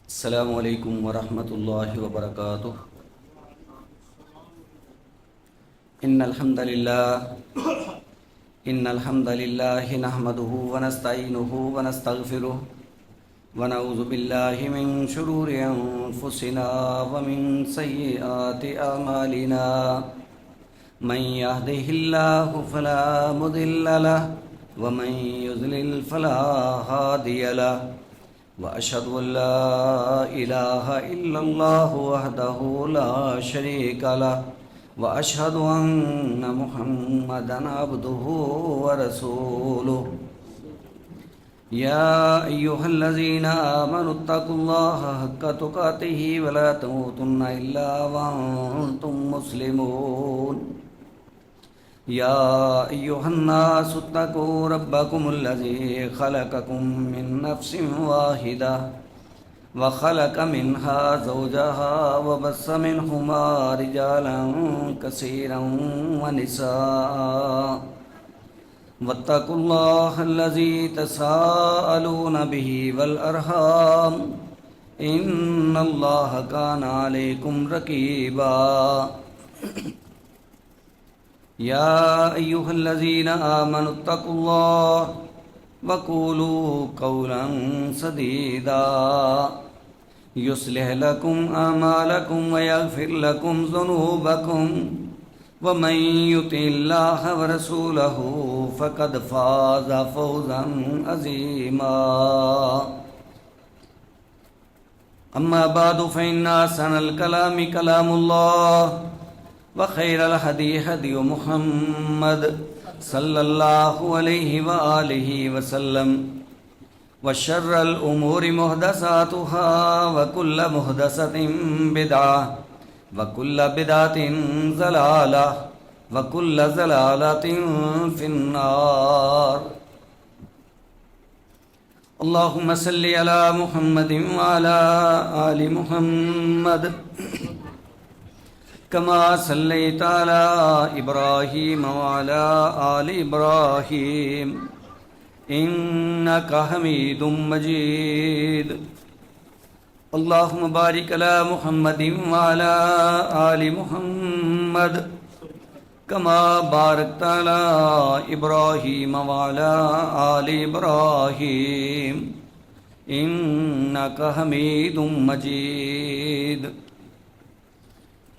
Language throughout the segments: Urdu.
السلام علیکم ورحمۃ اللہ وبرکاتہ۔ ان الحمد للہ نحمده ونستعینه ونستغفره ونعوذ باللہ من شرور انفسنا ومن سیئات اعمالنا من يهده الله فلا مضل له ومن يضلل فلا هادي له وأشهد أن لا إله إلا الله وحده لا شريك له وأشهد أن محمدا عبده ورسوله يا أيها الذين آمنوا اتقوا الله حق تقاته ولا تموتن إلا وأنتم مسلمون يا أيها الناس اتقوا ربكم الذي خلقكم من نفس واحدة وخلق منها زوجها وبث منهما رجالا كثيرا ونساء واتقوا الله الذي تساءلون به والأرحام إن الله كان عليكم رقيبا يا أيها الذين آمنوا اتقوا الله وقولوا قولا سديدا يصلح لكم أعمالكم ويغفر لكم ذنوبكم ومن يطع الله ورسوله فقد فاز فوزا عظيما أما بعد فإن أحسن الكلام كلام الله وخير الهدي هدي محمد صلى الله عليه وآله وسلم وشر الأمور محدثاتها وكل محدثة بدعة وكل بدعة ضلالة وكل ضلالة في النار اللهم صل على محمد وعلى آل محمد كما صليت على إبراهيم وعلى آل إبراهيم إنك حميد مجيد اللهم بارك على محمد وعلى آل محمد كما باركت على إبراهيم وعلى آل إبراهيم إنك حميد مجيد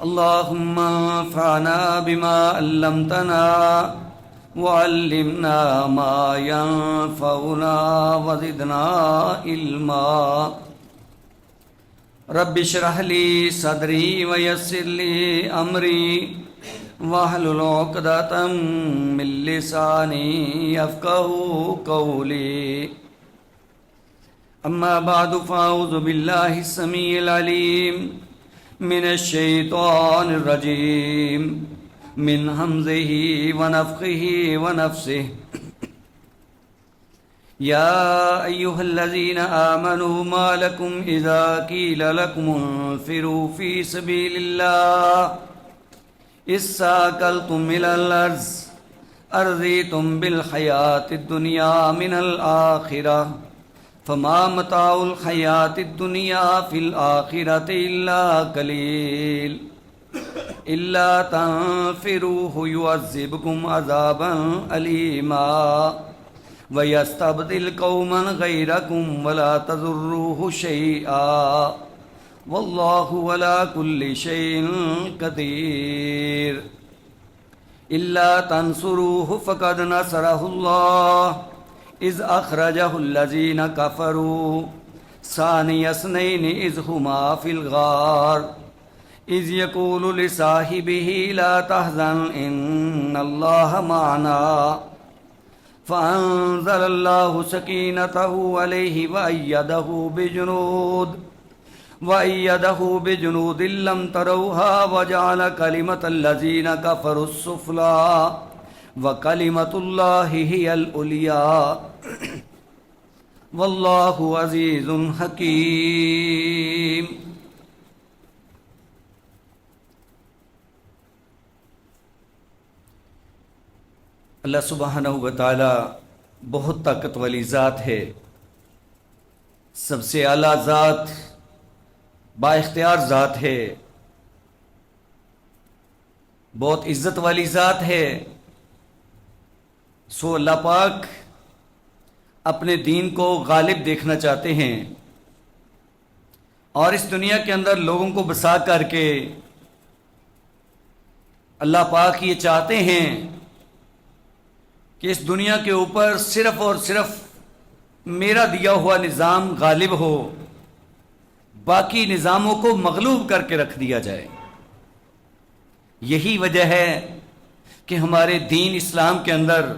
اللهم انفعنا بما علمتنا وعلمنا ما ينفعنا وزدنا علما رب اشرح لي صدري ويسر لي أمري واحلل عقدة من لساني يفقهوا قولي أما بعد فأعوذ بالله السميع العليم من الشيطان الرجيم من همزه ونفخه ونفسه يا أيها الذين آمنوا ما لكم إذا قيل لكم انفروا في سبيل الله اثاقلتم إلى الأرض أرضيتم بالحياة الدنيا من الآخرة فما متاع الحیات الدنیا فی الآخرۃ الا قلیل الا تنفروه يعذبكم عذابا علیما ويستبدل قوما غيركم ولا تضروه شيئا والله على كل شيء قدير الا تنصروه فقد نصره الله اذ اخرجه الذين كفروا ثاني اثنين اذ هما في الغار اذ يقول لصاحبه لا تحزن ان الله معنا فانزل الله سكينته عليه وأيده بجنود لم تروها وجعل كلمة الذين كفروا السفلى وَكَلِمَةُ اللَّهِ هِيَ الْعُلْيَا وَاللَّهُ عَزِيزٌ حَكِيمٌ۔ اللہ سبحانہ و تعالی بہت طاقت والی ذات ہے، سب سے اعلیٰ ذات با اختیار ذات ہے، بہت عزت والی ذات ہے. سو اللہ پاک اپنے دین کو غالب دیکھنا چاہتے ہیں، اور اس دنیا کے اندر لوگوں کو بسا کر کے اللہ پاک یہ چاہتے ہیں کہ اس دنیا کے اوپر صرف اور صرف میرا دیا ہوا نظام غالب ہو، باقی نظاموں کو مغلوب کر کے رکھ دیا جائے. یہی وجہ ہے کہ ہمارے دین اسلام کے اندر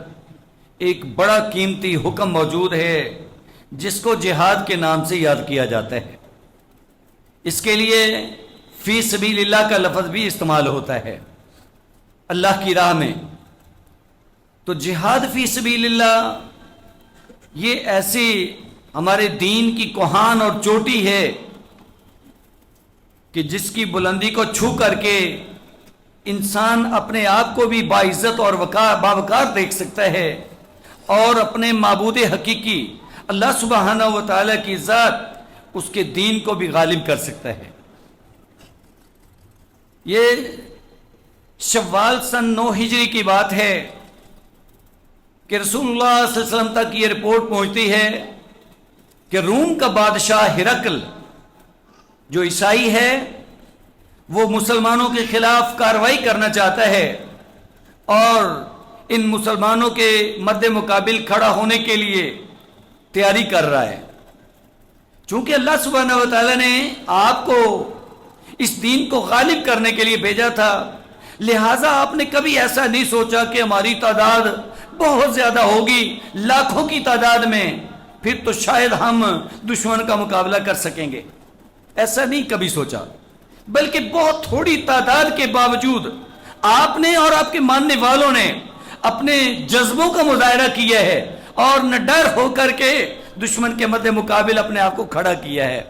ایک بڑا قیمتی حکم موجود ہے جس کو جہاد کے نام سے یاد کیا جاتا ہے. اس کے لیے فی سبیل اللہ کا لفظ بھی استعمال ہوتا ہے، اللہ کی راہ میں. تو جہاد فی سبیل اللہ یہ ایسی ہمارے دین کی کوہان اور چوٹی ہے کہ جس کی بلندی کو چھو کر کے انسان اپنے آپ کو بھی باعزت اور باوقار دیکھ سکتا ہے، اور اپنے معبود حقیقی اللہ سبحانہ و تعالی کی ذات اس کے دین کو بھی غالب کر سکتا ہے. یہ شوال سن 9 ہجری کی بات ہے کہ رسول اللہ صلی اللہ علیہ وسلم تک یہ رپورٹ پہنچتی ہے کہ روم کا بادشاہ ہرقل جو عیسائی ہے وہ مسلمانوں کے خلاف کارروائی کرنا چاہتا ہے، اور ان مسلمانوں کے مد مقابل کھڑا ہونے کے لیے تیاری کر رہا ہے. چونکہ اللہ سبحانہ و تعالی نے آپ کو اس دین کو غالب کرنے کے لیے بھیجا تھا، لہٰذا آپ نے کبھی ایسا نہیں سوچا کہ ہماری تعداد بہت زیادہ ہوگی، لاکھوں کی تعداد میں، پھر تو شاید ہم دشمن کا مقابلہ کر سکیں گے. ایسا نہیں کبھی سوچا، بلکہ بہت تھوڑی تعداد کے باوجود آپ نے اور آپ کے ماننے والوں نے اپنے جذبوں کا مظاہرہ کیا ہے اور نڈر ہو کر کے دشمن کے مد مقابل اپنے آپ کو کھڑا کیا ہے.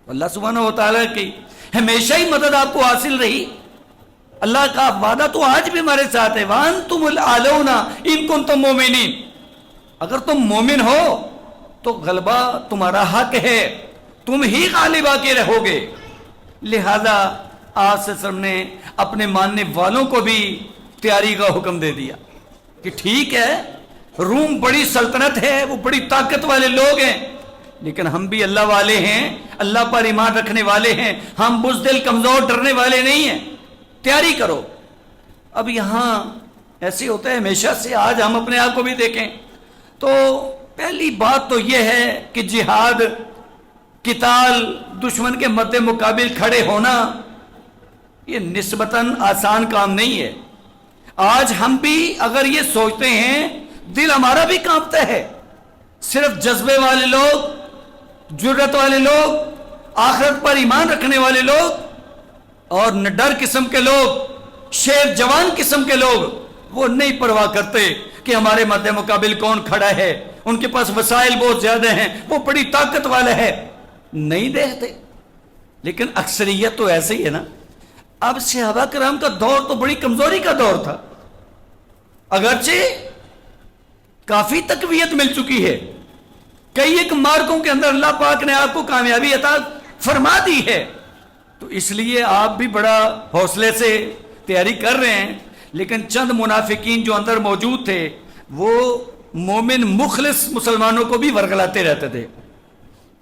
اللہ سبحانہ و تعالیٰ کی ہمیشہ ہی مدد آپ کو حاصل رہی. اللہ کا وعدہ تو آج بھی ہمارے ساتھ ہے، وَأَنْتُمُ الْأَعْلَوْنَ إِن كُنتُم مُؤْمِنِينَ. اگر تم مومن ہو تو غلبہ تمہارا حق ہے، تم ہی غالب آ کے رہو گے. لہذا آج سے سب نے اپنے ماننے والوں کو بھی تیاری کا حکم دے دیا کہ ٹھیک ہے، روم بڑی سلطنت ہے، وہ بڑی طاقت والے لوگ ہیں، لیکن ہم بھی اللہ والے ہیں، اللہ پر ایمان رکھنے والے ہیں، ہم بزدل کمزور ڈرنے والے نہیں ہیں، تیاری کرو. اب یہاں ایسے ہوتا ہے ہمیشہ سے، آج ہم اپنے آپ کو بھی دیکھیں تو پہلی بات تو یہ ہے کہ جہاد، قتال، دشمن کے مد مقابل کھڑے ہونا یہ نسبتاً آسان کام نہیں ہے. آج ہم بھی اگر یہ سوچتے ہیں، دل ہمارا بھی کانپتا ہے. صرف جذبے والے لوگ، جرأت والے لوگ، آخرت پر ایمان رکھنے والے لوگ اور نڈر قسم کے لوگ، شیر جوان قسم کے لوگ، وہ نہیں پرواہ کرتے کہ ہمارے مد مقابل کون کھڑا ہے، ان کے پاس وسائل بہت زیادہ ہیں، وہ بڑی طاقت والا ہے، نہیں دیکھتے. لیکن اکثریت تو ایسے ہی ہے نا. اب صحابہ کرام کا دور تو بڑی کمزوری کا دور تھا، اگرچہ کافی تقویت مل چکی ہے، کئی ایک مارکوں کے اندر اللہ پاک نے آپ کو کامیابی عطا فرما دی ہے، تو اس لیے آپ بھی بڑا حوصلے سے تیاری کر رہے ہیں. لیکن چند منافقین جو اندر موجود تھے وہ مومن مخلص مسلمانوں کو بھی ورگلاتے رہتے تھے.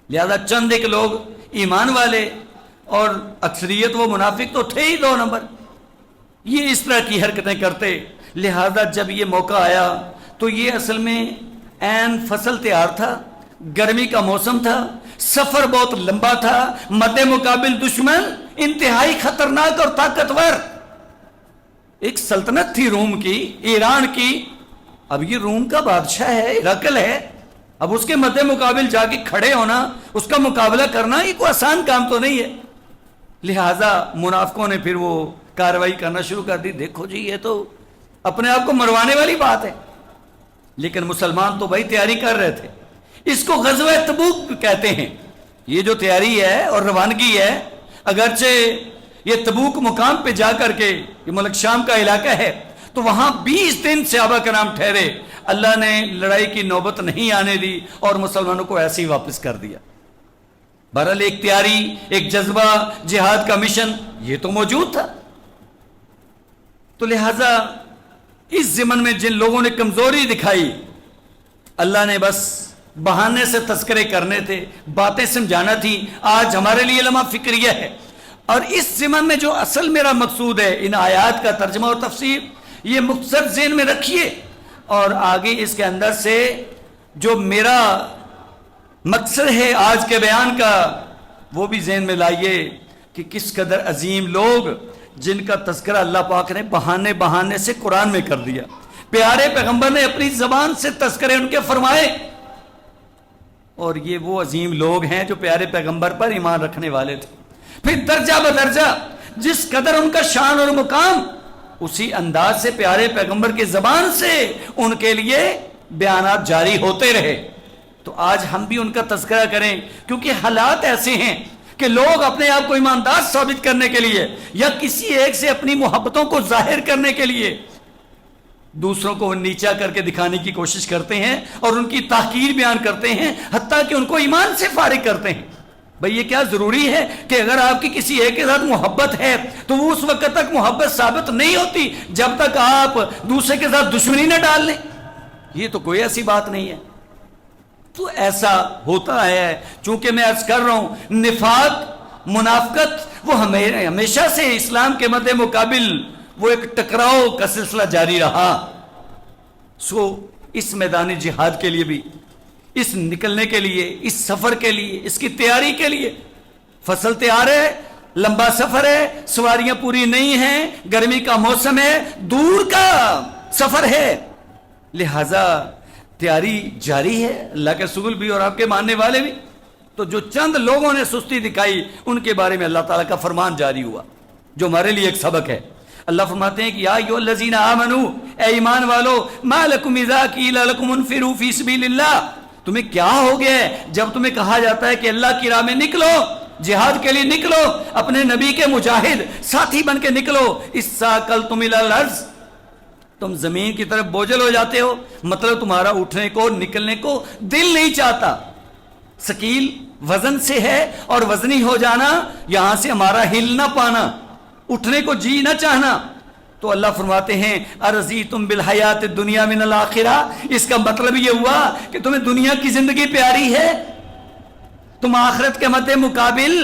لہذا چند ایک لوگ ایمان والے اور اکثریت وہ منافق تو تھے ہی 2 نمبر، یہ اس طرح کی حرکتیں کرتے. لہذا جب یہ موقع آیا تو یہ اصل میں عین فصل تیار تھا، گرمی کا موسم تھا، سفر بہت لمبا تھا، مد مقابل دشمن انتہائی خطرناک اور طاقتور. ایک سلطنت تھی روم کی، ایران کی. اب یہ روم کا بادشاہ ہے، ہرقل ہے، اب اس کے مد مقابل جا کے کھڑے ہونا، اس کا مقابلہ کرنا یہ کوئی آسان کام تو نہیں ہے. لہٰذا منافقوں نے پھر وہ کارروائی کرنا شروع کر دی. دیکھو جی یہ تو اپنے آپ کو مروانے والی بات ہے. لیکن مسلمان تو بھائی تیاری کر رہے تھے. اس کو غزوہ تبوک کہتے ہیں. یہ جو تیاری ہے اور روانگی ہے، اگرچہ یہ تبوک مقام پہ جا کر کے، یہ ملک شام کا علاقہ ہے، تو وہاں 20 دن صحابہ کرام ٹھہرے. اللہ نے لڑائی کی نوبت نہیں آنے دی اور مسلمانوں کو ایسے ہی واپس کر دیا. بہرحال ایک تیاری، ایک جذبہ، جہاد کا مشن یہ تو موجود تھا. تو لہذا اس ضمن میں جن لوگوں نے کمزوری دکھائی، اللہ نے بس بہانے سے تذکرے کرنے تھے، باتیں سمجھانا تھی. آج ہمارے لیے لمحہ فکریہ ہے. اور اس ضمن میں جو اصل میرا مقصود ہے، ان آیات کا ترجمہ اور تفسیر، یہ مختصر ذہن میں رکھیے، اور آگے اس کے اندر سے جو میرا مقصد ہے آج کے بیان کا وہ بھی ذہن میں لائیے کہ کس قدر عظیم لوگ جن کا تذکرہ اللہ پاک نے بہانے سے قرآن میں کر دیا. پیارے پیغمبر نے اپنی زبان سے تذکرے ان کے فرمائے، اور یہ وہ عظیم لوگ ہیں جو پیارے پیغمبر پر ایمان رکھنے والے تھے. پھر درجہ بدرجہ جس قدر ان کا شان اور مقام، اسی انداز سے پیارے پیغمبر کی زبان سے ان کے لیے بیانات جاری ہوتے رہے. تو آج ہم بھی ان کا تذکرہ کریں، کیونکہ حالات ایسے ہیں کہ لوگ اپنے آپ کو ایماندار ثابت کرنے کے لیے یا کسی ایک سے اپنی محبتوں کو ظاہر کرنے کے لیے دوسروں کو نیچا کر کے دکھانے کی کوشش کرتے ہیں اور ان کی تحقیر بیان کرتے ہیں، حتیٰ کہ ان کو ایمان سے فارغ کرتے ہیں. بھئی یہ کیا ضروری ہے کہ اگر آپ کی کسی ایک کے ساتھ محبت ہے تو وہ اس وقت تک محبت ثابت نہیں ہوتی جب تک آپ دوسرے کے ساتھ دشمنی نہ ڈال لیں؟ یہ تو کوئی ایسی بات نہیں ہے. تو ایسا ہوتا ہے، چونکہ میں عرض کر رہا ہوں نفاق، منافقت وہ ہمیشہ سے اسلام کے مد مقابل وہ ایک ٹکراؤ کا سلسلہ جاری رہا. اس میدان جہاد کے لیے بھی، اس نکلنے کے لیے، اس سفر کے لیے، اس کی تیاری کے لیے فصل تیار ہے، لمبا سفر ہے، سواریاں پوری نہیں ہیں، گرمی کا موسم ہے، دور کا سفر ہے، لہذا تیاری جاری ہے. اللہ کے رسول بھی اور آپ کے ماننے والے بھی. تو جو چند لوگوں نے سستی دکھائی ان کے بارے میں اللہ تعالیٰ کا فرمان جاری ہوا جو ہمارے لیے ایک سبق ہے. اللہ فرماتے ہیں کہ یا ایھا الذین آمنو، اے ایمان والو، ما لکم اذا قیل لکم انفروا فی سبیل اللہ، تمہیں کیا ہو گیا ہے جب تمہیں کہا جاتا ہے کہ اللہ کی راہ میں نکلو، جہاد کے لیے نکلو، اپنے نبی کے مجاہد ساتھی بن کے نکلو، اثاقلتم الی الارض، تم زمین کی طرف بوجھل ہو جاتے ہو، مطلب تمہارا اٹھنے کو نکلنے کو دل نہیں چاہتا. ثقیل وزن سے ہے، اور وزنی ہو جانا یہاں سے ہمارا ہل نہ پانا، اٹھنے کو جی نہ چاہنا. تو اللہ فرماتے ہیں ارضیتم بالحیات الدنیا من الآخرہ، اس کا مطلب یہ ہوا کہ تمہیں دنیا کی زندگی پیاری ہے، تم آخرت کے مد مقابل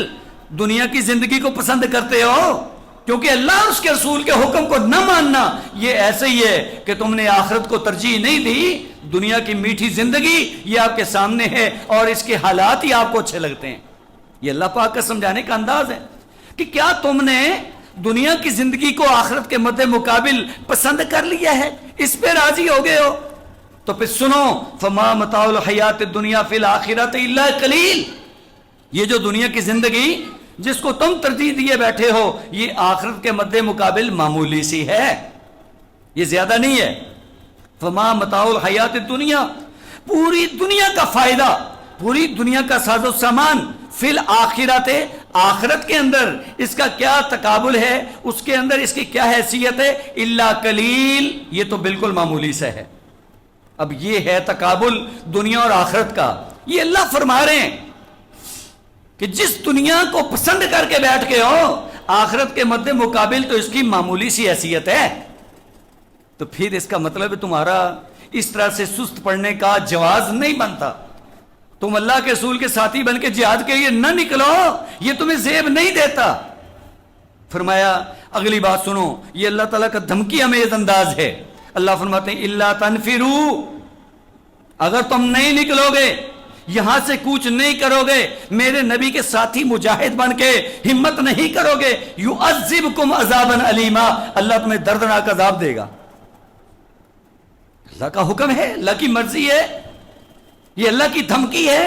دنیا کی زندگی کو پسند کرتے ہو، کیونکہ اللہ اور اس کے رسول کے حکم کو نہ ماننا یہ ایسے ہی ہے کہ تم نے آخرت کو ترجیح نہیں دی. دنیا کی میٹھی زندگی یہ آپ کے سامنے ہے اور اس کے حالات ہی آپ کو اچھے لگتے ہیں. یہ اللہ پاک کا سمجھانے کا انداز ہے کہ کیا تم نے دنیا کی زندگی کو آخرت کے مد مقابل پسند کر لیا ہے، اس پہ راضی ہو گئے ہو؟ تو پھر سنو، فما متاع الحیات الدنیا فی الآخرۃ الا قلیل، یہ جو دنیا کی زندگی جس کو تم ترجیح دیے بیٹھے ہو یہ آخرت کے مد مقابل معمولی سی ہے، یہ زیادہ نہیں ہے. فما متاع الحیات الدنیا، پوری دنیا کا فائدہ، پوری دنیا کا ساز و سامان، فی الآخرۃ، آخرت کے اندر اس کا کیا تقابل ہے، اس کے اندر اس کی کیا حیثیت ہے، الا قلیل، یہ تو بالکل معمولی سے ہے. اب یہ ہے تقابل دنیا اور آخرت کا. یہ اللہ فرما رہے ہیں کہ جس دنیا کو پسند کر کے بیٹھ کے ہو، آخرت کے مد مقابل تو اس کی معمولی سی حیثیت ہے. تو پھر اس کا مطلب تمہارا اس طرح سے سست پڑنے کا جواز نہیں بنتا. تم اللہ کے رسول کے ساتھی بن کے جہاد کے لیے نہ نکلو، یہ تمہیں زیب نہیں دیتا. فرمایا اگلی بات سنو، یہ اللہ تعالیٰ کا دھمکی امیز انداز ہے. اللہ فرماتے ہیں الا تنفروا، اگر تم نہیں نکلو گے، یہاں سے کوچ نہیں کرو گے، میرے نبی کے ساتھی مجاہد بن کے ہمت نہیں کرو گے، یعذبکم عذابا علیما، اللہ تمہیں دردناک عذاب دے گا. اللہ کا حکم ہے، اللہ کی مرضی ہے، یہ اللہ کی دھمکی ہے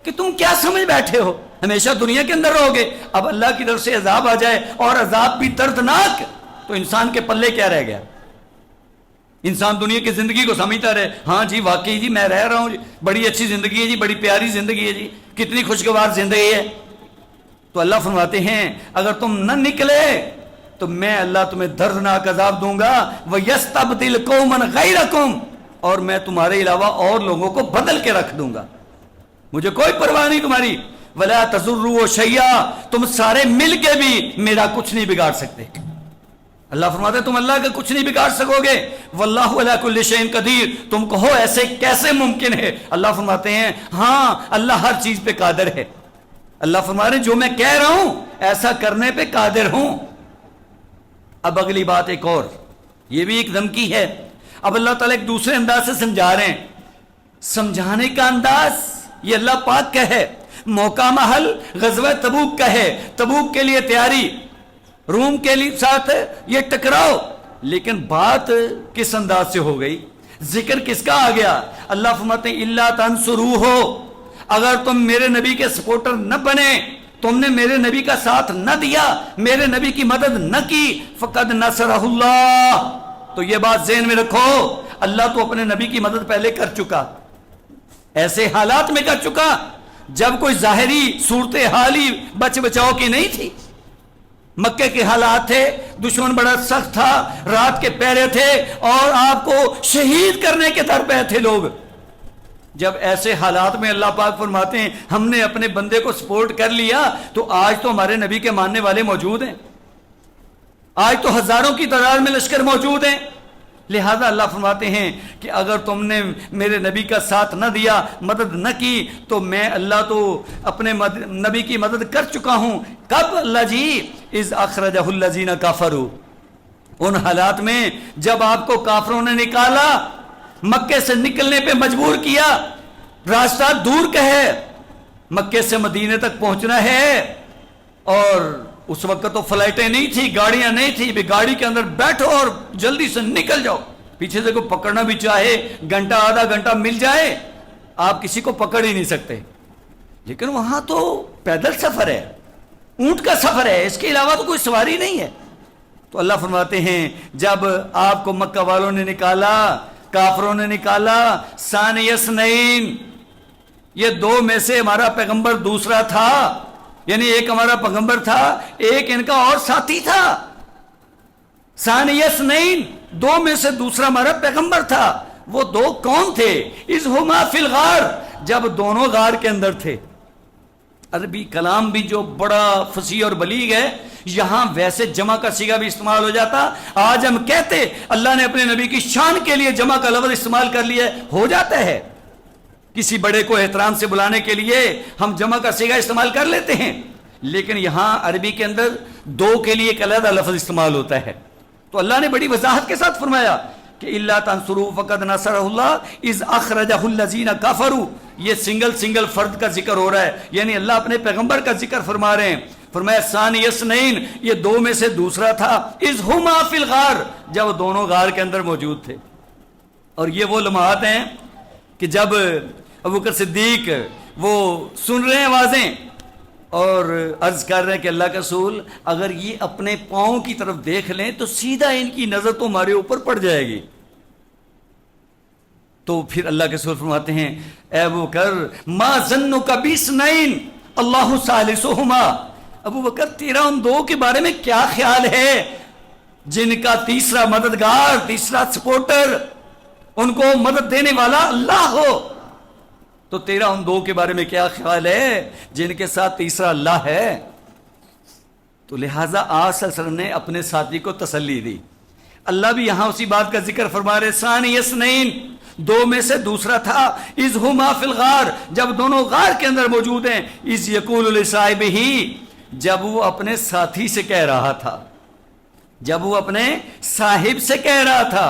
کہ تم کیا سمجھ بیٹھے ہو، ہمیشہ دنیا کے اندر رہو گے. اب اللہ کی طرف سے عذاب آ جائے اور عذاب بھی دردناک، تو انسان کے پلے کیا رہ گیا؟ انسان دنیا کی زندگی کو سمجھتا رہے، ہاں جی واقعی جی میں رہ رہا ہوں جی، بڑی اچھی زندگی ہے جی، بڑی پیاری زندگی ہے جی، کتنی خوشگوار زندگی ہے. تو اللہ فرماتے ہیں اگر تم نہ نکلے تو میں اللہ تمہیں دردناک عذاب دوں گا، وَيَسْتَبْدِلْ قَوْمًا غَيْرَكُمْ، اور میں تمہارے علاوہ اور لوگوں کو بدل کے رکھ دوں گا. مجھے کوئی پرواہ نہیں تمہاری، ولا تضروا شیئا، تم سارے مل کے بھی میرا کچھ نہیں بگاڑ سکتے۔ اللہ فرماتے تم اللہ کا کچھ نہیں بگاڑ سکو گے۔ واللہ علی کل شیء قدیر، تم کہو ایسے کیسے ممکن ہے؟ اللہ فرماتے ہیں ہاں اللہ ہر چیز پہ قادر ہے۔ اللہ فرما رہے ہیں جو میں کہہ رہا ہوں ایسا کرنے پہ قادر ہوں۔ اب اگلی بات ایک اور، یہ بھی ایک دھمکی ہے۔ اب اللہ تعالیٰ ایک دوسرے انداز سے سمجھا رہے ہیں۔ سمجھانے کا انداز یہ اللہ پاک کا ہے۔ موقع محل غزوہ تبوک کا ہے، تبوک کے لیے تیاری، روم کے لیے ساتھ یہ ٹکراؤ، لیکن بات کس انداز سے ہو گئی؟ ذکر کس کا آ گیا؟ اللہ فرماتے ہیں الا تنصروہ، اگر تم میرے نبی کے سپورٹر نہ بنے، تم نے میرے نبی کا ساتھ نہ دیا، میرے نبی کی مدد نہ کی، فقد نصرہ اللہ، تو یہ بات ذہن میں رکھو اللہ تو اپنے نبی کی مدد پہلے کر چکا، ایسے حالات میں کر چکا جب کوئی ظاہری صورتحالی بچ بچاؤ کی نہیں تھی۔ مکے کے حالات تھے، دشمن بڑا سخت تھا، رات کے پہرے تھے اور آپ کو شہید کرنے کے در پہ تھے لوگ۔ جب ایسے حالات میں اللہ پاک فرماتے ہیں ہم نے اپنے بندے کو سپورٹ کر لیا، تو آج تو ہمارے نبی کے ماننے والے موجود ہیں، آج تو ہزاروں کی تعداد میں لشکر موجود ہیں۔ لہذا اللہ فرماتے ہیں کہ اگر تم نے میرے نبی کا ساتھ نہ دیا، مدد نہ کی، تو میں اللہ تو اپنے نبی کی مدد کر چکا ہوں۔ کب اللہ جی؟ اذ اخرجہ الذین کفروا، ان حالات میں جب آپ کو کافروں نے نکالا، مکے سے نکلنے پہ مجبور کیا، راستہ دور کا ہے، مکے سے مدینے تک پہنچنا ہے، اور اس وقت تو فلائٹیں نہیں تھی، گاڑیاں نہیں تھی، بھی گاڑی کے اندر بیٹھو اور جلدی سے نکل جاؤ، پیچھے سے کوئی پکڑنا بھی چاہے گھنٹہ آدھا گھنٹہ مل جائے آپ کسی کو پکڑ ہی نہیں سکتے۔ لیکن وہاں تو پیدل سفر ہے، اونٹ کا سفر ہے، اس کے علاوہ تو کوئی سواری نہیں ہے۔ تو اللہ فرماتے ہیں جب آپ کو مکہ والوں نے نکالا، کافروں نے نکالا، ثانی اثنین، یہ دو میں سے ہمارا پیغمبر دوسرا تھا، یعنی ایک ہمارا پیغمبر تھا، ایک ان کا اور ساتھی تھا۔ ثانی اثنین، دو میں سے دوسرا ہمارا پیغمبر تھا۔ وہ دو کون تھے؟ اذ ہما فی الغار، جب دونوں غار کے اندر تھے۔ عربی کلام بھی جو بڑا فصیح اور بلیغ ہے، یہاں ویسے جمع کا صیغہ بھی استعمال ہو جاتا، آج ہم کہتے اللہ نے اپنے نبی کی شان کے لیے جمع کا لفظ استعمال کر لیا، ہو جاتا ہے کسی بڑے کو احترام سے بلانے کے لیے ہم جمع کا صیغہ استعمال کر لیتے ہیں، لیکن یہاں عربی کے اندر دو کے لیے ایک علیحدہ لفظ استعمال ہوتا ہے۔ تو اللہ نے بڑی وضاحت کے ساتھ فرمایا کہ الا تنصروا فقد نصرہ اللہ اذ اخرجہ الذین کفروا، یہ سنگل فرد کا ذکر ہو رہا ہے، یعنی اللہ اپنے پیغمبر کا ذکر فرما رہے ہیں۔ فرمایا ثانی اثنین، یہ دو میں سے دوسرا تھا، اذ ہما فی الغار، جب دونوں غار کے اندر موجود تھے۔ اور یہ وہ لمحات ہیں کہ جب ابوبکر صدیق وہ سن رہے ہیں آوازیں اور عرض کر رہے ہیں کہ اللہ کا رسول اگر یہ اپنے پاؤں کی طرف دیکھ لیں تو سیدھا ان کی نظر تو ہمارے اوپر پڑ جائے گی۔ تو پھر اللہ کے رسول فرماتے ہیں اے ابوبکر ما ظنک باثنین اللہ ثالثہما، ابوبکر تیرا ان دو کے بارے میں کیا خیال ہے جن کا تیسرا مددگار، تیسرا سپورٹر، ان کو مدد دینے والا اللہ ہو، تو تیرا ان دو کے بارے میں کیا خیال ہے جن کے ساتھ تیسرا اللہ ہے؟ تو لہٰذا آپ صلی اللہ علیہ وسلم نے اپنے ساتھی کو تسلی دی۔ اللہ بھی یہاں اسی بات کا ذکر فرما رہے، ثانی اثنین، دو میں سے دوسرا تھا، اذ ہما فی الغار، جب دونوں غار کے اندر موجود ہیں، اذ یقول لصاحبہ، جب وہ اپنے ساتھی سے کہہ رہا تھا، جب وہ اپنے صاحب سے کہہ رہا تھا،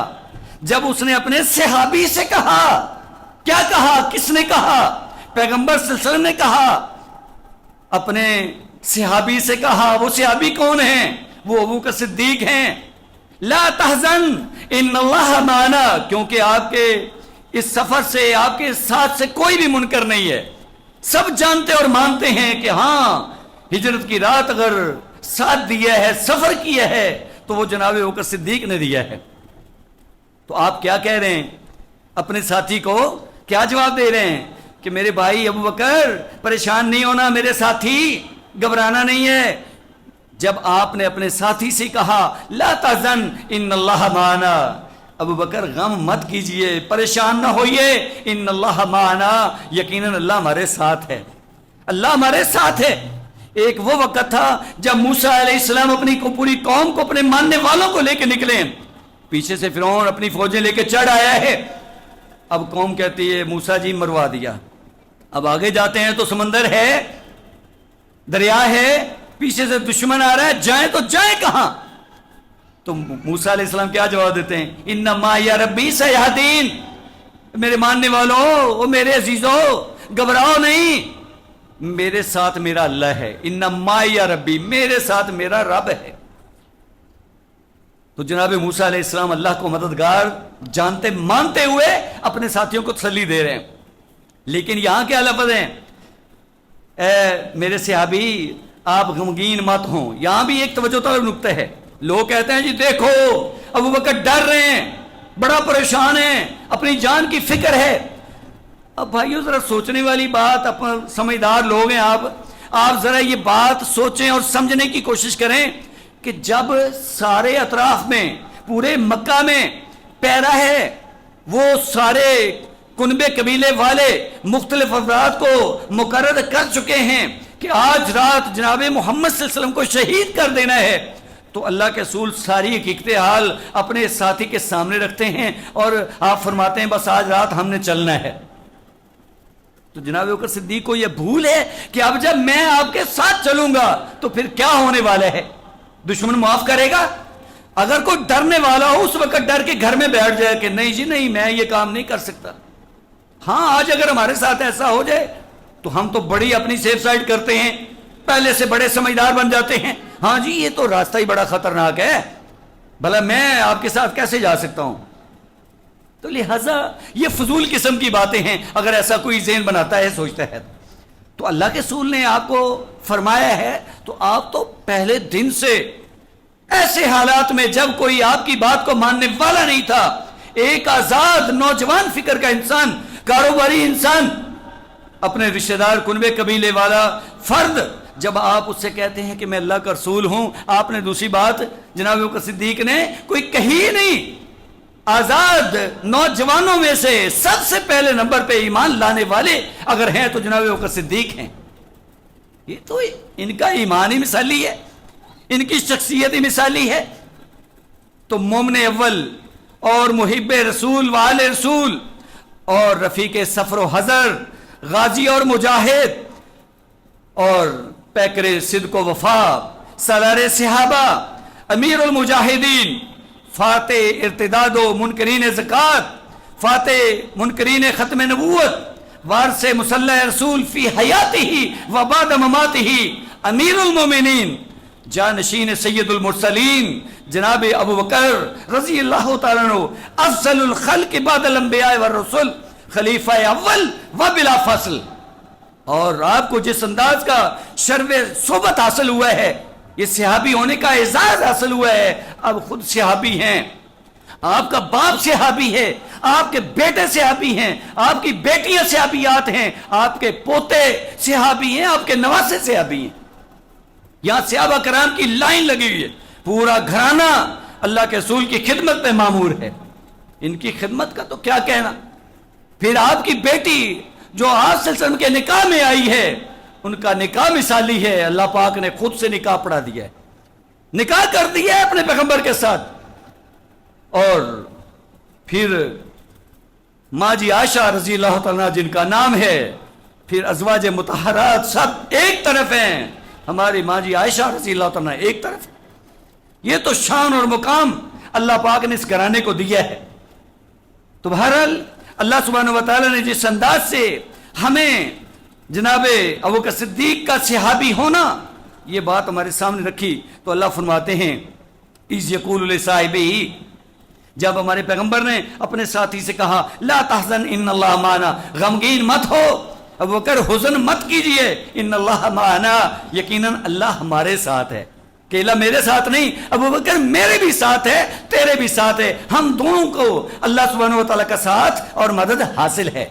جب اس نے اپنے صحابی سے کہا، کیا کہا؟ کس نے کہا؟ پیغمبر صلی اللہ علیہ وسلم نے کہا، اپنے صحابی سے کہا۔ وہ صحابی کون ہیں؟ وہ ابوبکر صدیق ہیں۔ لا تحزن ان اللہ معنا، کیونکہ آپ کے اس سفر سے، آپ کے ساتھ سے کوئی بھی منکر نہیں ہے، سب جانتے اور مانتے ہیں کہ ہاں ہجرت کی رات اگر ساتھ دیا ہے، سفر کیا ہے، تو وہ جناب ابوبکر صدیق نے دیا ہے۔ تو آپ کیا کہہ رہے ہیں؟ اپنے ساتھی کو کیا جواب دے رہے ہیں کہ میرے بھائی ابوبکر پریشان نہیں ہونا، میرے ساتھی گھبرانا نہیں ہے۔ جب آپ نے اپنے ساتھی سے کہا لا تحزن ان اللہ معنا، ابوبکر غم مت کیجئے، پریشان نہ ہوئیے، ان اللہ معنا، یقیناً اللہ ہمارے ساتھ ہے۔ اللہ ہمارے ساتھ ہے. ایک وہ وقت تھا جب موسیٰ علیہ السلام اپنی پوری قوم کو، اپنے ماننے والوں کو لے کے نکلے، پیچھے سے فرعون اپنی فوجیں لے کے چڑھ آیا ہے. اب قوم کہتی ہے موسیٰ جی مروا دیا. اب آگے جاتے ہیں تو سمندر ہے، دریا ہے، پیچھے سے دشمن آ رہا ہے، جائیں تو جائیں کہاں؟ تو موسیٰ علیہ السلام کیا جواب دیتے ہیں؟ ان معی ربی سیہدین، میرے ماننے والوں، میرے عزیزوں، گھبراؤ نہیں، میرے ساتھ میرا اللہ ہے. ان معی ربی، میرے ساتھ میرا رب ہے. تو جناب موسیٰ علیہ السلام اللہ کو مددگار جانتے مانتے ہوئے اپنے ساتھیوں کو تسلی دے رہے ہیں. لیکن یہاں کیا لفظ ہیں؟ اے میرے صحابی آپ غمگین مت ہوں. یہاں بھی ایک توجہ طلب نکتہ ہے. لوگ کہتے ہیں جی دیکھو ابو بکر ڈر رہے ہیں، بڑا پریشان ہیں، اپنی جان کی فکر ہے. اب بھائیو ذرا سوچنے والی بات، سمجھدار لوگ ہیں آپ ذرا یہ بات سوچیں اور سمجھنے کی کوشش کریں کہ جب سارے اطراف میں، پورے مکہ میں پیرا ہے، وہ سارے کنبے قبیلے والے مختلف افراد کو مقرر کر چکے ہیں کہ آج رات جناب محمد صلی اللہ علیہ وسلم کو شہید کر دینا ہے، تو اللہ کے رسول ساری حقیقت حال اپنے ساتھی کے سامنے رکھتے ہیں اور آپ فرماتے ہیں بس آج رات ہم نے چلنا ہے. تو جناب ابوبکر صدیق کو یہ بھول ہے کہ اب جب میں آپ کے ساتھ چلوں گا تو پھر کیا ہونے والا ہے؟ دشمن معاف کرے گا؟ اگر کوئی ڈرنے والا ہو اس وقت ڈر کے گھر میں بیٹھ جائے کہ نہیں جی نہیں میں یہ کام نہیں کر سکتا. ہاں آج اگر ہمارے ساتھ ایسا ہو جائے تو ہم تو بڑی اپنی سیف سائڈ کرتے ہیں، پہلے سے بڑے سمجھدار بن جاتے ہیں. ہاں جی یہ تو راستہ ہی بڑا خطرناک ہے، بھلا میں آپ کے ساتھ کیسے جا سکتا ہوں؟ تو لہذا یہ فضول قسم کی باتیں ہیں اگر ایسا کوئی ذہن بناتا ہے، سوچتا ہے. تو اللہ کے رسول نے آپ کو فرمایا ہے تو آپ تو پہلے دن سے ایسے حالات میں جب کوئی آپ کی بات کو ماننے والا نہیں تھا، ایک آزاد نوجوان فکر کا انسان، کاروباری انسان، اپنے رشتہ دار کنبے قبیلے والا فرد، جب آپ اس سے کہتے ہیں کہ میں اللہ کا رسول ہوں، آپ نے دوسری بات جناب ابوبکر صدیق نے کوئی کہی نہیں. آزاد نوجوانوں میں سے سب سے پہلے نمبر پہ ایمان لانے والے اگر ہیں تو جناب ابوبکر صدیق ہیں. یہ تو ان کا ایمان ہی مثالی ہے، ان کی شخصیت ہی مثالی ہے. تو مومن اول اور محب رسول وآل رسول اور رفیق سفر و حضر، غازی اور مجاہد اور پیکر صدق و وفا، سالار صحابہ، امیر المجاہدین، فاتح ارتداد و منکرین زکوٰۃ، فاتح منکرین ختم نبوت، وارث مسلح رسول فی حیاتہ و بعد مماتہ، امیر المومنین، جانشین سید المرسلین جناب ابو بکر رضی اللہ تعالیٰ عنہ، افضل الخلق بعد الانبیاء والرسل، خلیفہ اول و بلا فصل. اور آپ کو جس انداز کا شرف صحبت حاصل ہوا ہے، یہ صحابی ہونے کا اعزاز حاصل ہوا ہے، اب خود صحابی ہیں، آپ کا باپ صحابی ہے، آپ کے بیٹے صحابی ہیں، آپ کی بیٹیاں صحابیات ہیں، آپ کے پوتے صحابی ہیں، آپ کے نواسے صحابی ہیں. یہاں صحابہ کرام کی لائن لگی ہوئی ہے، پورا گھرانہ اللہ کے رسول کی خدمت میں مامور ہے. ان کی خدمت کا تو کیا کہنا. پھر آپ کی بیٹی جو آپ صلی اللہ علیہ وسلم کے نکاح میں آئی ہے، ان کا نکاح مثالی ہے. اللہ پاک نے خود سے نکاح پڑھا دیا ہے، نکاح کر دیا ہے اپنے پیغمبر کے ساتھ. اور پھر ماں جی عائشہ رضی اللہ تعالیٰ جن کا نام ہے، پھر ازواج مطہرات سب ایک طرف ہیں، ہماری ماں جی عائشہ رضی اللہ تعالیٰ ایک طرف. یہ تو شان اور مقام اللہ پاک نے اس گھرانے کو دیا ہے. تو بہرحال اللہ سبحانہ و تعالیٰ نے جس انداز سے ہمیں جناب ابوبکر صدیق کا صحابی ہونا یہ بات ہمارے سامنے رکھی، تو اللہ فرماتے ہیں اذ یقول لصاحبہ، جب ہمارے پیغمبر نے اپنے ساتھی سے کہا لا تحزن ان اللہ معنا، غمگین مت ہو ابوبکر، حزن مت کیجئے، ان اللہ معنا، یقیناً اللہ ہمارے ساتھ ہے. اکیلا میرے ساتھ نہیں، ابوبکر میرے بھی ساتھ ہے، تیرے بھی ساتھ ہے، ہم دونوں کو اللہ سبحانہ و تعالیٰ کا ساتھ اور مدد حاصل ہے.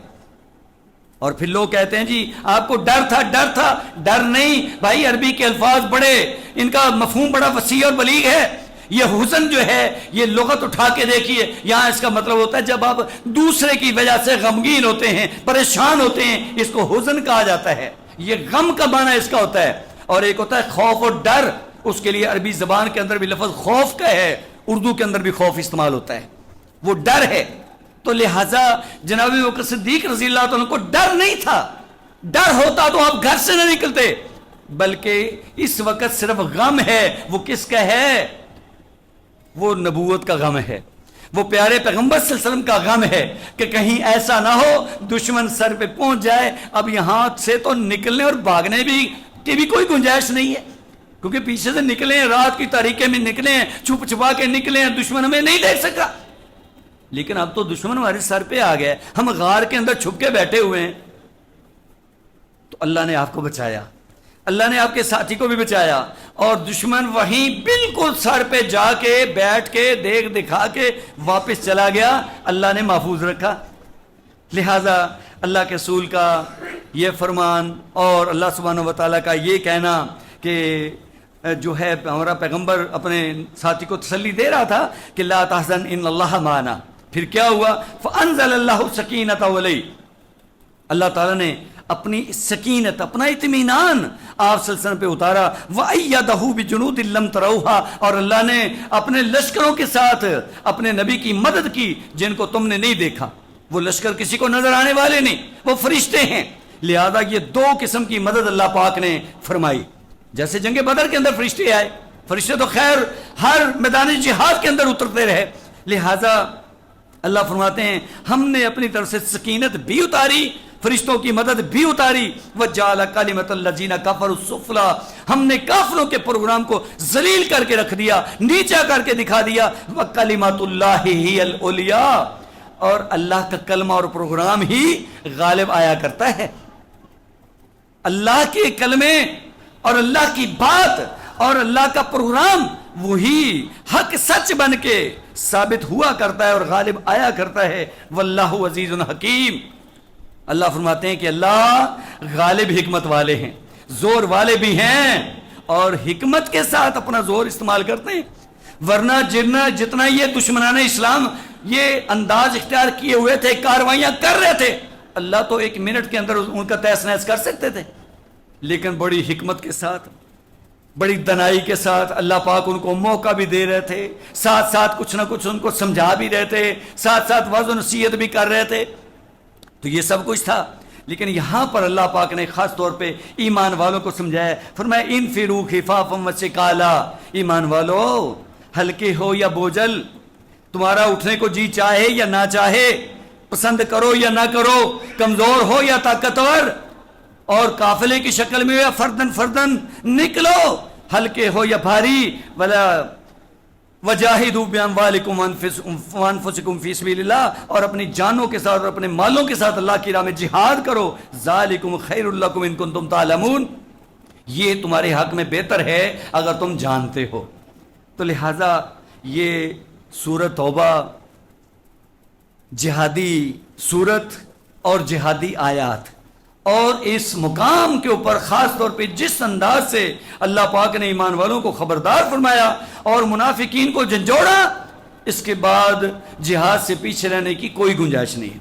اور پھر لوگ کہتے ہیں جی آپ کو ڈر تھا، ڈر نہیں بھائی، عربی کے الفاظ بڑے، ان کا مفہوم بڑا وسیع اور بلیغ ہے. یہ حزن جو ہے یہ لغت اٹھا کے دیکھیے، یہاں اس کا مطلب ہوتا ہے جب آپ دوسرے کی وجہ سے غمگین ہوتے ہیں، پریشان ہوتے ہیں، اس کو حزن کہا جاتا ہے. یہ غم کا معنی اس کا ہوتا ہے، اور ایک ہوتا ہے خوف اور ڈر. اس کے لیے عربی زبان کے اندر بھی لفظ خوف کا ہے، اردو کے اندر بھی خوف استعمال ہوتا ہے، وہ ڈر ہے. تو لہٰذا جناب ابوبکر صدیق رضی اللہ عنہ کو ڈر نہیں تھا. ڈر ہوتا تو آپ گھر سے نہ نکلتے، بلکہ اس وقت صرف غم ہے. وہ کس کا ہے؟ وہ نبوت کا غم ہے، وہ پیارے پیغمبر صلی اللہ علیہ وسلم کا غم ہے کہ کہیں ایسا نہ ہو دشمن سر پہ پہنچ جائے. اب یہاں سے تو نکلنے اور بھاگنے کی بھی کوئی گنجائش نہیں ہے، کیونکہ پیچھے سے نکلے ہیں، رات کی تاریکی میں نکلے ہیں، چھپ چھپا کے نکلے ہیں، دشمن ہمیں نہیں دیکھ سکا. لیکن اب تو دشمن ہمارے سر پہ آ گیا، ہم غار کے اندر چھپ کے بیٹھے ہوئے ہیں. تو اللہ نے آپ کو بچایا، اللہ نے آپ کے ساتھی کو بھی بچایا، اور دشمن وہیں بالکل سر پہ جا کے بیٹھ کے دیکھ دکھا کے واپس چلا گیا. اللہ نے محفوظ رکھا. لہذا اللہ کے رسول کا یہ فرمان اور اللہ سبحانہ و تعالیٰ کا یہ کہنا کہ جو ہے ہمارا پیغمبر اپنے ساتھی کو تسلی دے رہا تھا کہ لا تحزن ان اللہ معنا. پھر کیا ہوا؟ فانزل اللہ سکینۃ علیہ، اللہ تعالیٰ نے اپنی سکینت، اپنا اطمینان آپ صلی اللہ علیہ وسلم پہ اتارا. وَأَيَّدَهُ بِجُنُودٍ لَمْ تَرَوْهَا، اور اللہ نے اپنے لشکروں کے ساتھ اپنے نبی کی مدد کی جن کو تم نے نہیں دیکھا. وہ لشکر کسی کو نظر آنے والے نہیں، وہ فرشتے ہیں. لہذا یہ دو قسم کی مدد اللہ پاک نے فرمائی. جیسے جنگ بدر کے اندر فرشتے آئے، فرشتے تو خیر ہر میدان جہاد کے اندر اترتے رہے. لہذا اللہ فرماتے ہیں ہم نے اپنی طرف سے سکینت بھی اتاری، فرشتوں کی مدد بھی اتاری. وَجَعَلَ كَلِمَةَ الَّذِينَ كَفَرُوا السُّفْلَىٰ، ہم نے کافروں کے پروگرام کو ذلیل کر کے رکھ دیا، نیچا کر کے دکھا دیا. وَكَلِمَةُ اللَّهِ هِيَ الْعُلْيَا، اور اللہ کا کلمہ اور پروگرام ہی غالب آیا کرتا ہے. اللہ کے کلمے اور اللہ کی بات اور اللہ کا پروگرام وہی حق سچ بن کے ثابت ہوا کرتا ہے اور غالب آیا کرتا ہے. واللہ عزیز حکیم، اللہ فرماتے ہیں کہ اللہ غالب حکمت والے ہیں، زور والے بھی ہیں اور حکمت کے ساتھ اپنا زور استعمال کرتے ہیں. ورنہ جتنا یہ دشمنان اسلام یہ انداز اختیار کیے ہوئے تھے، کاروائیاں کر رہے تھے، اللہ تو ایک منٹ کے اندر ان کا تہس نہس کر سکتے تھے. لیکن بڑی حکمت کے ساتھ، بڑی دنائی کے ساتھ اللہ پاک ان کو موقع بھی دے رہے تھے، ساتھ ساتھ کچھ نہ کچھ ان کو سمجھا بھی رہے تھے، ساتھ ساتھ وعظ و نصیحت بھی کر رہے تھے. تو یہ سب کچھ تھا. لیکن یہاں پر اللہ پاک نے خاص طور پہ ایمان والوں کو سمجھایا، فرمایا انفروا خفافا وثقالا، ایمان والو ہلکے ہو یا بوجھل، تمہارا اٹھنے کو جی چاہے یا نہ چاہے، پسند کرو یا نہ کرو، کمزور ہو یا طاقتور، اور قافلے کی شکل میں یا فردن فردن نکلو، ہلکے ہو یا بھاری. وجاہدوا باموالکم وانفسکم فی سبیل اللہ، اور اپنی جانوں کے ساتھ اور اپنے مالوں کے ساتھ اللہ کی راہ میں جہاد کرو. ذالکم خیر لکم ان کنتم تعلمون، یہ تمہارے حق میں بہتر ہے اگر تم جانتے ہو. تو لہذا یہ سورۃ توبہ جہادی سورت اور جہادی آیات، اور اس مقام کے اوپر خاص طور پہ جس انداز سے اللہ پاک نے ایمان والوں کو خبردار فرمایا اور منافقین کو جھنجھوڑا، اس کے بعد جہاد سے پیچھے رہنے کی کوئی گنجائش نہیں ہے.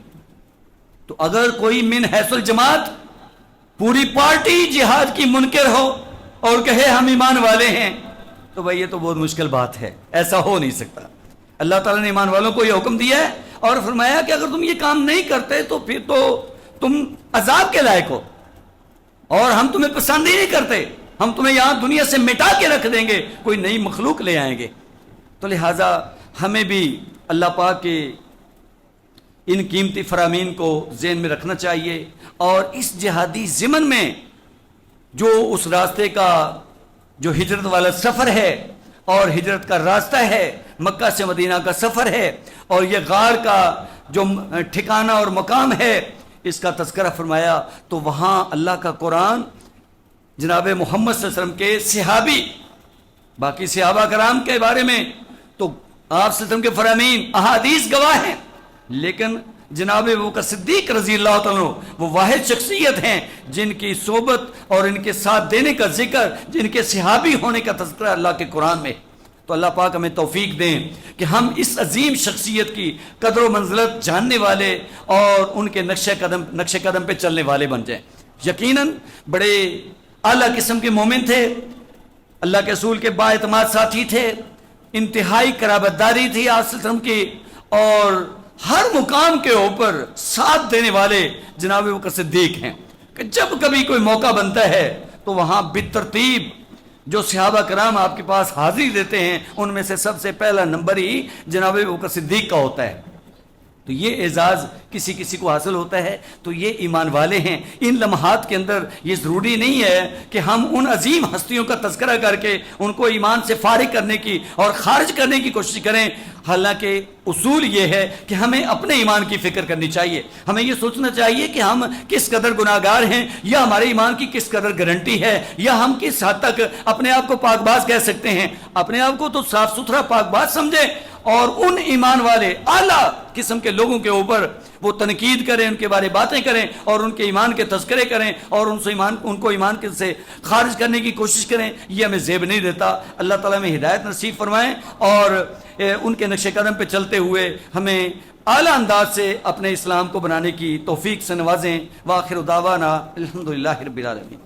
تو اگر کوئی من حیث الجماعت پوری پارٹی جہاد کی منکر ہو اور کہے ہم ایمان والے ہیں، تو بھائی یہ تو بہت مشکل بات ہے، ایسا ہو نہیں سکتا. اللہ تعالیٰ نے ایمان والوں کو یہ حکم دیا ہے اور فرمایا کہ اگر تم یہ کام نہیں کرتے تو پھر تو تم عذاب کے لائق ہو، اور ہم تمہیں پسند ہی نہیں کرتے، ہم تمہیں یہاں دنیا سے مٹا کے رکھ دیں گے، کوئی نئی مخلوق لے آئیں گے. تو لہٰذا ہمیں بھی اللہ پاک کے ان قیمتی فرامین کو ذہن میں رکھنا چاہیے، اور اس جہادی ضمن میں جو اس راستے کا جو ہجرت والا سفر ہے اور ہجرت کا راستہ ہے، مکہ سے مدینہ کا سفر ہے، اور یہ غار کا جو ٹھکانہ اور مقام ہے اس کا تذکرہ فرمایا. تو وہاں اللہ کا قرآن جناب محمد صلی اللہ علیہ وسلم کے صحابی، باقی صحابہ کرام کے بارے میں تو آپ صلی اللہ علیہ وسلم کے فرامین احادیث گواہ ہیں، لیکن جناب ابوبکر صدیق رضی اللہ تعالیٰ عنہ وہ واحد شخصیت ہیں جن کی صحبت اور ان کے ساتھ دینے کا ذکر، جن کے صحابی ہونے کا تذکرہ اللہ کے قرآن میں. تو اللہ پاک ہمیں توفیق دیں کہ ہم اس عظیم شخصیت کی قدر و منزلت جاننے والے اور ان کے نقش قدم پہ چلنے والے بن جائیں. یقیناً بڑے اعلیٰ قسم کے مومن تھے، اللہ کے رسول کے با اعتماد ساتھی تھے، انتہائی قرابت داری تھی آپ صلی اللہ علیہ وسلم کی، اور ہر مقام کے اوپر ساتھ دینے والے جناب ابوبکر صدیق ہیں کہ جب کبھی کوئی موقع بنتا ہے تو وہاں بالترتیب جو صحابہ کرام آپ کے پاس حاضری دیتے ہیں ان میں سے سب سے پہلا نمبر ہی جناب ابوبکر صدیق کا ہوتا ہے۔ تو یہ اعزاز کسی کسی کو حاصل ہوتا ہے تو یہ ایمان والے ہیں۔ ان لمحات کے اندر یہ ضروری نہیں ہے کہ ہم ان عظیم ہستیوں کا تذکرہ کر کے ان کو ایمان سے فارغ کرنے کی اور خارج کرنے کی کوشش کریں، حالانکہ اصول یہ ہے کہ ہمیں اپنے ایمان کی فکر کرنی چاہیے، ہمیں یہ سوچنا چاہیے کہ ہم کس قدر گناہگار ہیں، یا ہمارے ایمان کی کس قدر گارنٹی ہے، یا ہم کس حد تک اپنے آپ کو پاک باز کہہ سکتے ہیں۔ اپنے آپ کو تو صاف ستھرا پاک باز سمجھیں اور ان ایمان والے اعلیٰ قسم کے لوگوں کے اوپر وہ تنقید کریں، ان کے بارے باتیں کریں اور ان کے ایمان کے تذکرے کریں اور ان کو ایمان سے خارج کرنے کی کوشش کریں۔ یہ ہمیں زیب نہیں دیتا۔ اللہ تعالیٰ میں ہدایت نصیب فرمائیں اور ان کے نقش قدم پہ چلتے ہوئے ہمیں اعلیٰ انداز سے اپنے اسلام کو بنانے کی توفیق سے نوازیں۔ وآخر دعوانا الحمدللہ رب العالمین۔